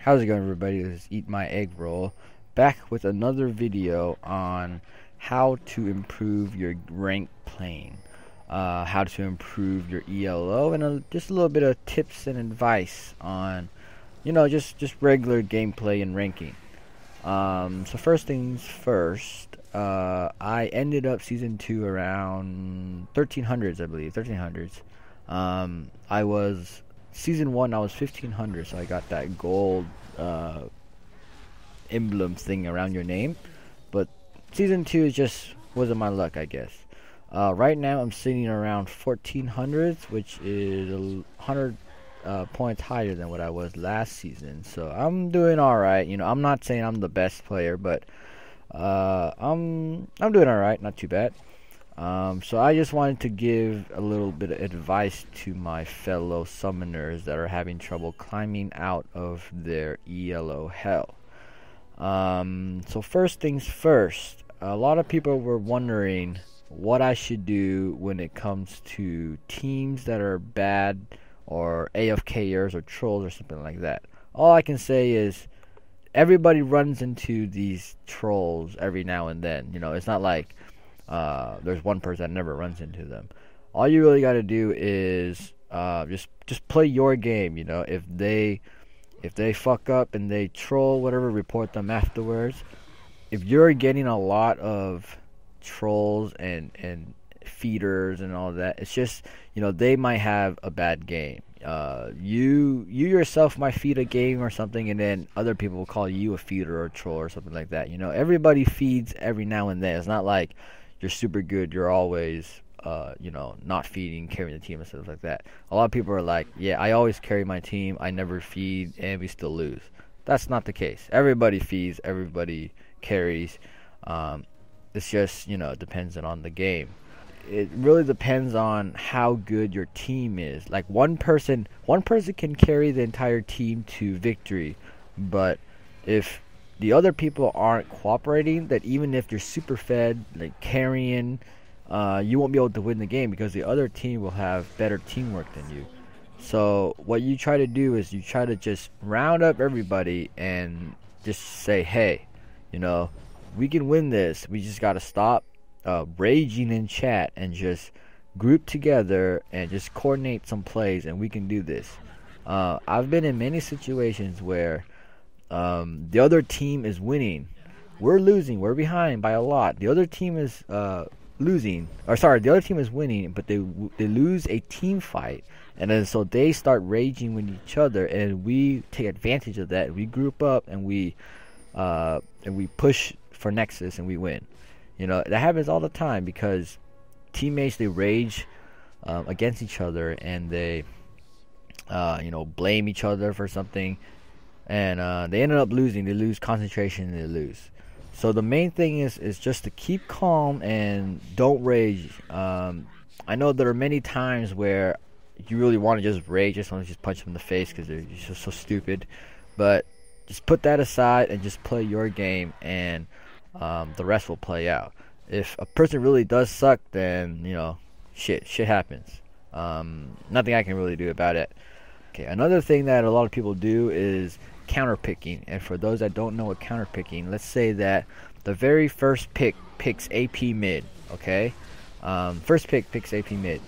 How's it going, everybody? This is Eat My Egg Roll, back with another video on how to improve your rank playing, how to improve your ELO, and just a little bit of tips and advice on, just regular gameplay and ranking. So first things first, I ended up Season 2 around 1300s, I believe, 1300s. I was Season 1, I was 1500, so I got that gold emblem thing around your name. But Season 2 wasn't my luck, I guess. Right now I'm sitting around 1400s, which is 100 points higher than what I was last season. So I'm doing alright. I'm not saying I'm the best player, but I'm doing alright, not too bad. So I just wanted to give a little bit of advice to my fellow summoners that are having trouble climbing out of their ELO hell. So first things first, a lot of people were wondering what I should do when it comes to teams that are bad or AFKers or trolls or something like that. All I can say is everybody runs into these trolls every now and then. It's not like there's one person that never runs into them. All you really got to do is just play your game. If they fuck up and they troll, whatever, report them afterwards. If you're getting a lot of trolls and feeders and all that, it's just they might have a bad game. You yourself might feed a game or something, and then other people will call you a feeder or a troll or something like that. Everybody feeds every now and then. It's not like you're super good, you're always not feeding, carrying the team and stuff like that. A lot of people are like, yeah, I always carry my team, I never feed, and we still lose. That's not the case. Everybody feeds, everybody carries. It's just, depends on the game. It really depends on how good your team is. Like one person can carry the entire team to victory, but if the other people aren't cooperating, that even if you're super fed, like carrying, you won't be able to win the game because the other team will have better teamwork than you. So what you try to do is you try to just round up everybody and just say, hey, we can win this. We just got to stop raging in chat and just group together and just coordinate some plays, and we can do this. I've been in many situations where the other team is winning, we're losing, we're behind by a lot. The other team is the other team is winning, but they lose a team fight, and then so they start raging with each other, and we take advantage of that. We group up and we push for Nexus and we win. That happens all the time because teammates, they rage against each other, and they blame each other for something, and they ended up losing. They lose concentration and they lose. So the main thing is just to keep calm and don't rage. I know there are many times where you really want to just rage, just want to just punch them in the face because they're just so stupid, but just put that aside and just play your game, and the rest will play out. If a person really does suck, then shit happens. Nothing I can really do about it. Okay, another thing that a lot of people do is counter picking. And for those that don't know what counter picking, let's say that the very first pick picks AP mid. Okay, first pick picks AP mid.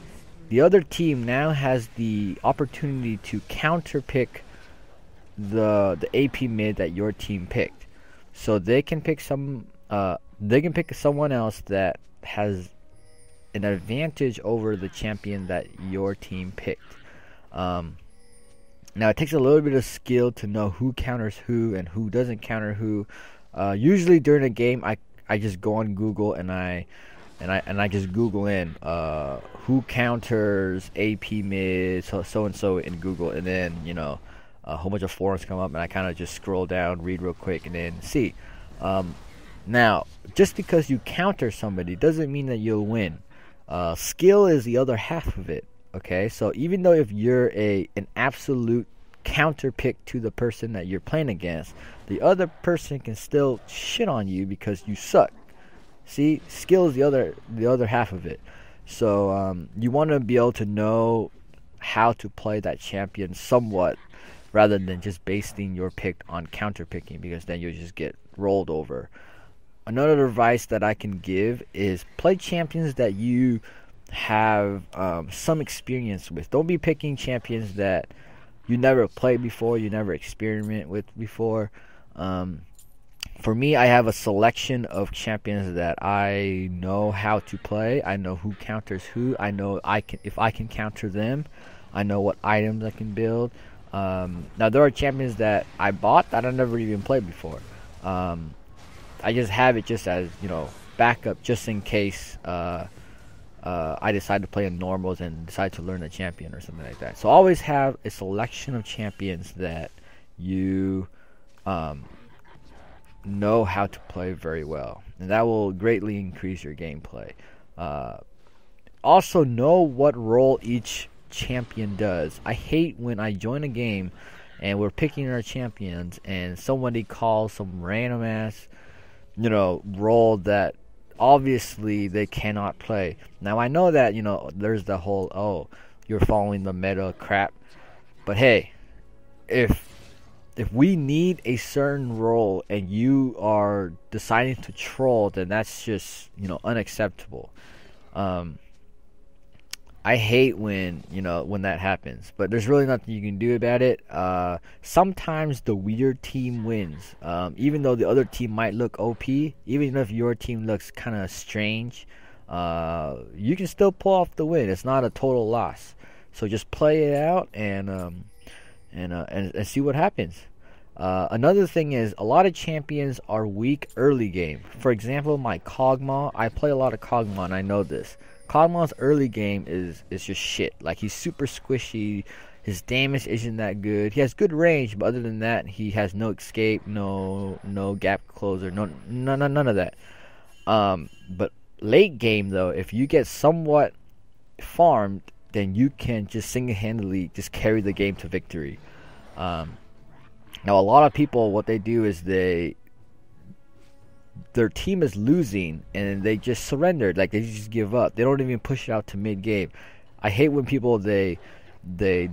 The other team now has the opportunity to counter pick the AP mid that your team picked. So they can pick someone else that has an advantage over the champion that your team picked. Now it takes a little bit of skill to know who counters who and who doesn't counter who. Usually during a game, I just go on Google and I just Google in who counters AP mid so and so in Google, and then a whole bunch of forums come up, and I kind of just scroll down, read real quick, and then see. Now, just because you counter somebody doesn't mean that you'll win. Skill is the other half of it. Okay, so even though if you're an absolute counter pick to the person that you're playing against, the other person can still shit on you because you suck. See, skill is the other half of it. So you want to be able to know how to play that champion somewhat rather than just basing your pick on counter picking, because then you'll just get rolled over. Another advice that I can give is play champions that you have some experience with. Don't be picking champions that you never played before, you never experiment with before. For me, I have a selection of champions that I know how to play. I know who counters who. I know if I can counter them. I know what items I can build. Now there are champions that I bought that I never even played before. I just have it just as, backup, just in case I decide to play in normals and decide to learn a champion or something like that. So always have a selection of champions that you know how to play very well, and that will greatly increase your gameplay. Also know what role each champion does. I hate when I join a game and we're picking our champions and somebody calls some random ass role that obviously they cannot play. Now I know that there's the whole, oh, you're following the meta crap, but hey, if we need a certain role and you are deciding to troll, then that's just unacceptable. I hate when that happens, but there's really nothing you can do about it. Sometimes the weird team wins, even though the other team might look OP. Even if your team looks kind of strange, you can still pull off the win. It's not a total loss. So just play it out and see what happens. Another thing is, a lot of champions are weak early game. For example, my Kog'Maw, I play a lot of Kog'Maw and I know this. Kog'Maw's early game is just shit. Like, he's super squishy, his damage isn't that good. He has good range, but other than that, he has no escape, no gap closer, none of that. But late game though, if you get somewhat farmed, then you can just single-handedly just carry the game to victory. Now a lot of people, what they do is their team is losing and they just surrendered, like they just give up. They don't even push it out to mid game. I hate when people they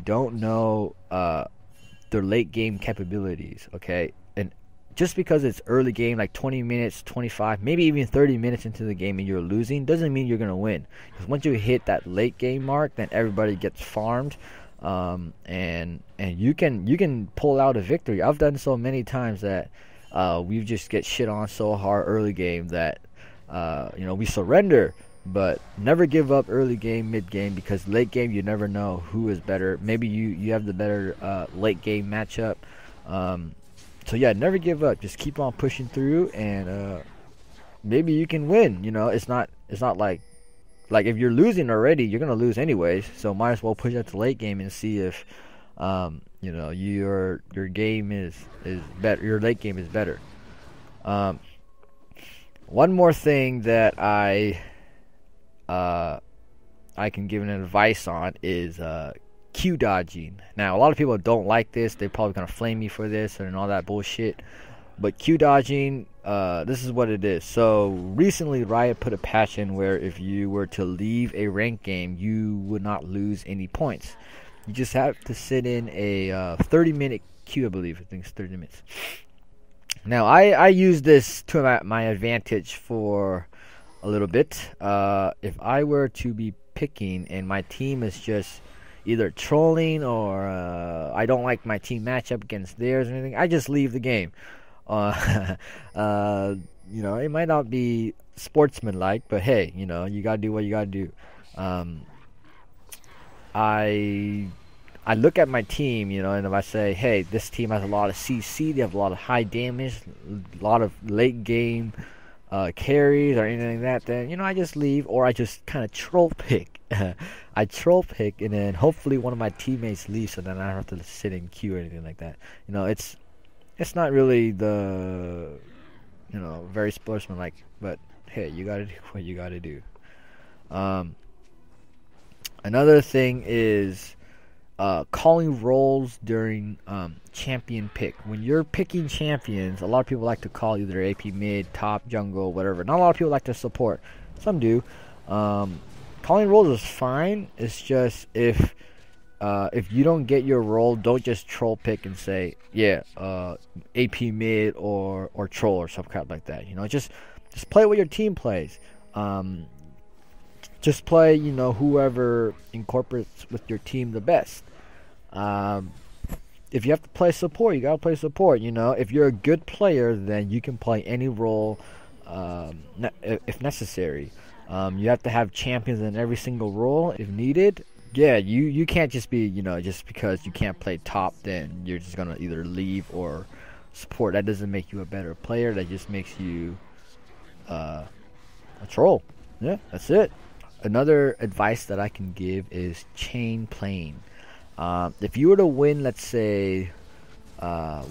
don't know their late game capabilities, okay? And just because it's early game, like 20 minutes, 25, maybe even 30 minutes into the game and you're losing, doesn't mean you're gonna win. Because once you hit that late game mark, then everybody gets farmed. And you can pull out a victory. I've done so many times that we just get shit on so hard early game that we surrender, but never give up early game, mid game, because late game you never know who is better. Maybe you have the better late game matchup. So yeah, never give up. Just keep on pushing through, and maybe you can win. It's not like if you're losing already, you're gonna lose anyways. So might as well push out to late game and see if your game is better. Your late game is better. One more thing that I can give an advice on is Q dodging. Now a lot of people don't like this. They're probably gonna flame me for this and all that bullshit. But Q dodging, this is what it is. So recently Riot put a patch in where if you were to leave a ranked game, you would not lose any points. You just have to sit in a 30-minute queue, I believe. I think it's 30 minutes. Now I use this to my advantage for a little bit. If I were to be picking and my team is just either trolling or I don't like my team matchup against theirs or anything, I just leave the game. It might not be sportsmanlike, but hey, you gotta do what you gotta do. I look at my team, and if I say, hey, this team has a lot of CC, they have a lot of high damage, a lot of late game carries or anything like that, then I just leave, or I just kind of troll pick. I troll pick, and then hopefully one of my teammates leaves, so then I don't have to sit in queue or anything like that. It's not really the very sportsmanlike, but hey, you gotta do what you gotta do. Another thing is calling roles during champion pick. When you're picking champions, a lot of people like to call either AP mid, top, jungle, whatever. Not a lot of people like to support. Some do. Calling roles is fine. It's just if if you don't get your role, don't just troll pick and say, yeah, AP mid or troll or some crap like that. You know, just play what your team plays. Just play, you know, whoever incorporates with your team the best. If you have to play support, you gotta play support. You know, if you're a good player, then you can play any role, if necessary. You have to have champions in every single role if needed. Yeah, you can't just be, you know, just because you can't play top, then you're just gonna either leave or support. That doesn't make you a better player. That just makes you a troll. Yeah, that's it. Another advice that I can give is chain playing. If you were to win, let's say,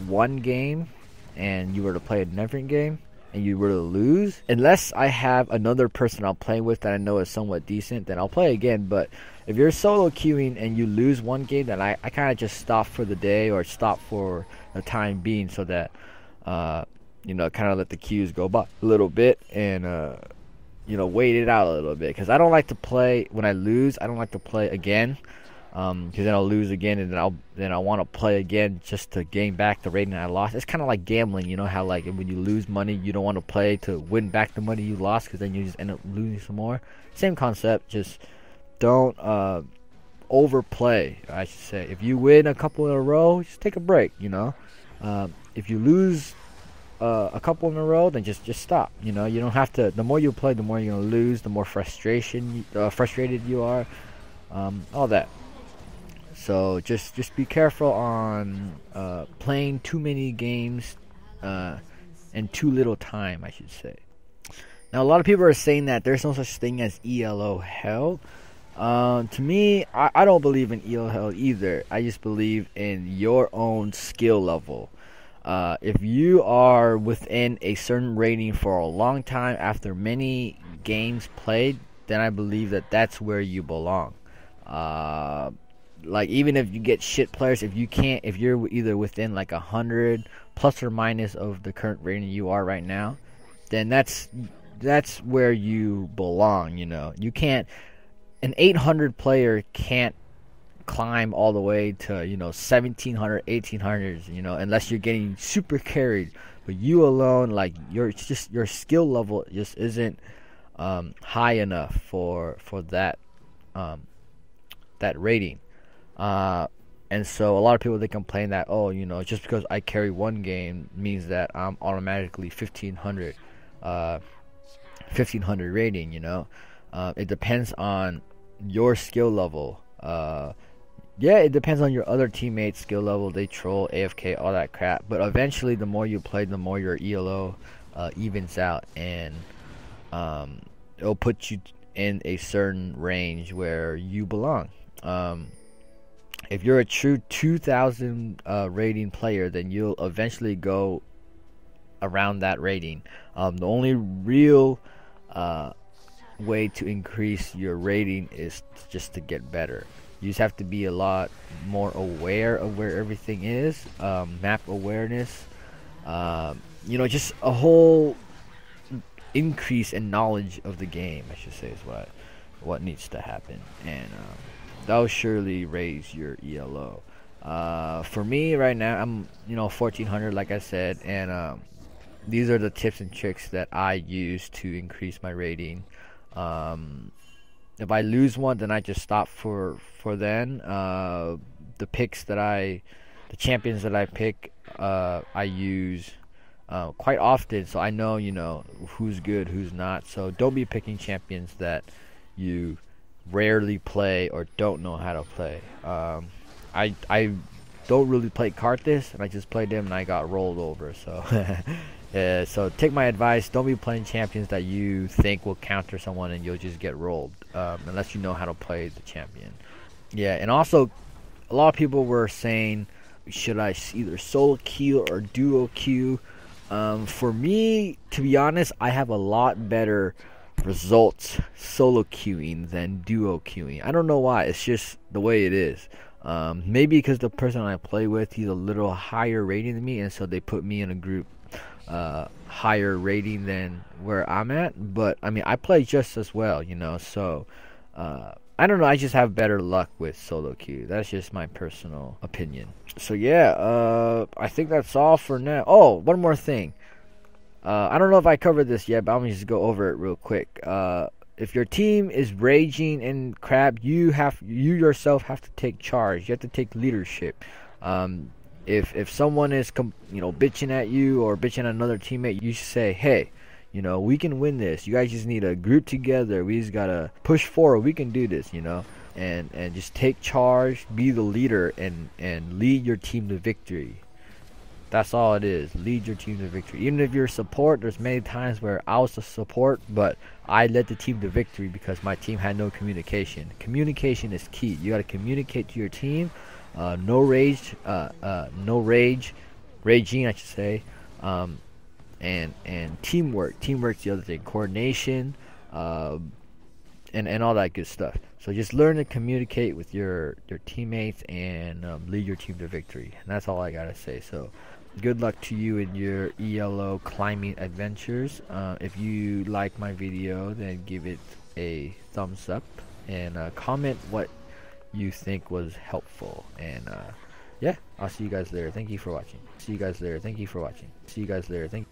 one game, and you were to play a different game, and you were to lose, unless I have another person I'll play with that I know is somewhat decent, then I'll play again. But if you're solo queuing and you lose one game, then I kind of just stop for the day or stop for the time being, so that you know, kind of let the queues go by a little bit and you know, wait it out a little bit, because I don't like to play when I lose. I don't like to play again, because then I'll lose again, and then I want to play again just to gain back the rating I lost. It's kind of like gambling, you know how like when you lose money, you don't want to play to win back the money you lost, because then you just end up losing some more. Same concept, just don't overplay, I should say. If you win a couple in a row, just take a break, you know. If you lose a couple in a row, then just stop. You know, you don't have to. The more you play, the more you're gonna lose. The more frustrated you are. All that. So just be careful on playing too many games in too little time, I should say. Now, a lot of people are saying that there's no such thing as ELO hell. To me, I don't believe in ELO hell either. I just believe in your own skill level. If you are within a certain rating for a long time after many games played, then I believe that that's where you belong. Like, even if you get shit players, if you're either within like 100 plus or minus of the current rating you are right now, then that's where you belong. You know, you can't. An 800 player can't climb all the way to, you know, 1700, 1800s, you know, unless you're getting super carried. But you alone, like, your skill level just isn't high enough for that that rating. And so a lot of people, they complain that, oh, you know, just because I carry one game means that I'm automatically 1500 rating. You know, it depends on your skill level. Yeah, it depends on your other teammates' skill level. They troll, AFK, all that crap. But eventually, the more you play, the more your ELO evens out, and it'll put you in a certain range where you belong. If you're a true 2000 rating player, then you'll eventually go around that rating. The only real way to increase your rating is just to get better. You just have to be a lot more aware of where everything is, map awareness, you know, just a whole increase in knowledge of the game, I should say, is what needs to happen, and that will surely raise your ELO. For me right now, I'm, you know, 1400, like I said, and these are the tips and tricks that I use to increase my rating. If I lose one, then I just stop for then. The champions that I pick, I use quite often, so I know, you know, who's good, who's not. So don't be picking champions that you rarely play or don't know how to play. I don't really play Karthus, and I just played him and I got rolled over. So yeah, so take my advice. Don't be playing champions that you think will counter someone and you'll just get rolled, unless you know how to play the champion. Yeah, and also, a lot of people were saying, should I either solo queue or duo queue? For me, to be honest, I have a lot better results solo queuing than duo queuing. I don't know why. It's just the way it is. Maybe because the person I play with, he's a little higher rating than me, and so they put me in a group higher rating than where I'm at. But I mean, I play just as well, you know. So I don't know, I just have better luck with solo queue. That's just my personal opinion. So yeah, I think that's all for now. Oh, one more thing. I don't know if I covered this yet, but I'm gonna just go over it real quick. If your team is raging and crap, you yourself have to take charge. You have to take leadership. If someone is bitching at you or bitching at another teammate, you should say, hey, we can win this. You guys just need to group together. We just gotta push forward. We can do this, and just take charge, be the leader, and lead your team to victory. That's all it is. Lead your team to victory. Even if you're support, there's many times where I was the support, but I led the team to victory because my team had no communication. Communication is key. You got to communicate to your team. No rage. Raging, I should say. And teamwork. Teamwork's the other thing. Coordination. And all that good stuff. So just learn to communicate with your teammates and lead your team to victory. And that's all I gotta say. So good luck to you in your ELO climbing adventures. If you like my video, then give it a thumbs up and comment what you think was helpful. And yeah, I'll see you guys later. Thank you for watching. See you guys later. Thank you for watching. See you guys later. Thank